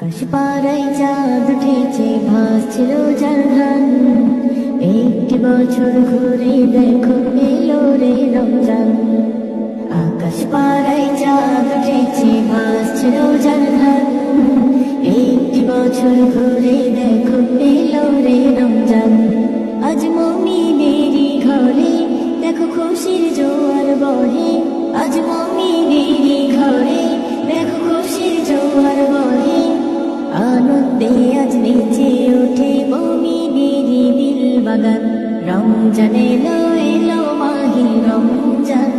আকাশ পাড়ায় চাঁদ উঠেছে ভাসছিল জানঘান একটি বছর ঘুরে দেখো এলো রে রমজান আকাশ পাড়ায় চাঁদ উঠেছে ভাসছিল জানঘান একটি বছর ঘুরে দেখো এলো রে রমজান আজ মুমিনেরই ঘরে দেখো খুশির জোয়ার বহে আজ মুমিনেরই ঘরে দেখো খুশির জোয়ার বহে আনন্দে আজ নেচে ওঠে মুমিনেরই দিল বাগান রমজান এলো এলো মাহি রমজান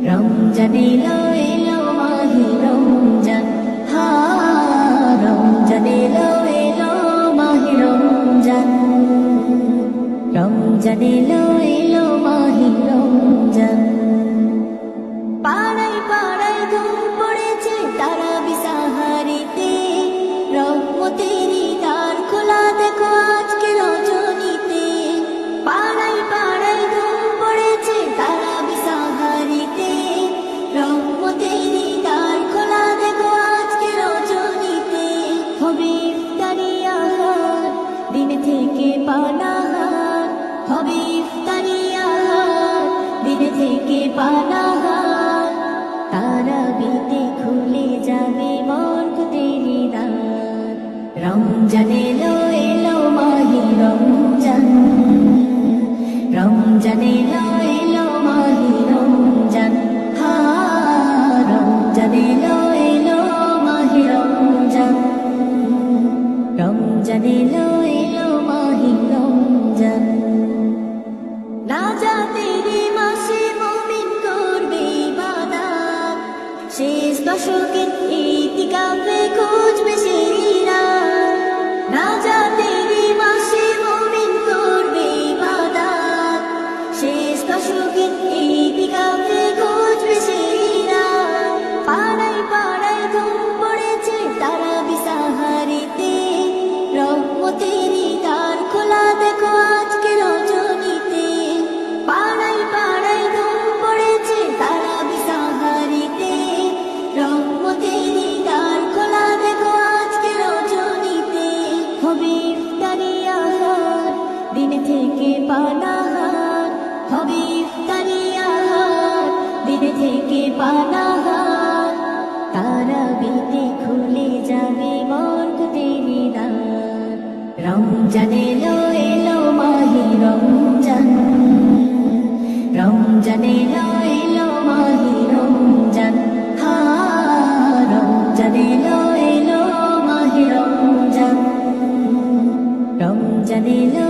রমজান এলো এলো মাহি রমজান হা রমজান এলো এলো মাহি রমজান রমজান এলো এলো মাহি রমজান পাড়ায় পাড়ায় ধুম পড়েছে তারা বিসাহারিতে রহমতেরই দ্বার খোলা দেখো আজকে রজনীতে পাড়ায় পাড়ায় ধুম পড়েছে তারা বিসাহারিতে রহমতেরই দ্বার খোলা দেখো আজকে রজনীতে হবে ইফতারি আহার দিন থেকে পানাহার হবে ইফতারি আহার দিন থেকে পানাহার তারাবিতে খুলে যাবে বরকতেরই দ্বার রমজান এলো এলো মাহি রমজান রমজান এলো এলো মাহি রমজান হা রমজান এলো এলো মাহি রমজান রমজান এলো এলো মাহি রমজান নাজাতেরই মাসে মুমিন করবে ইবাদত শেষ দশকের ইতিকাফে খুঁজবে সেই রাত নাজাতেরই মাসে মুমিন করবে ইবাদত শেষ দশকের ইতিকাফে খুঁজবে সেই রাত পাড়ায় পাড়ায় ধুম পড়েছে তারা বিসাহারিতে রহমতেরই দ্বার খোলা দেখো আজকে রজনীতে পাড়ায় পাড়ায় ধুম পড়েছে তারা বিসাহারিতে রহমতেরই দ্বার খোলা দেখো আজকে রজনীতে হবে ইফতারি আহার দিন থেকে পানাহার হবে ইফতারি আহার দিন থেকে পানাহার তারাবিতে খুলে যাবে বরকতেরই দ্বার রমজান এলো এলো মাহি রমজান রমজান এলো এলো মাহি রমজান হা রমজান এলো এলো মাহি রমজান রমজান এলো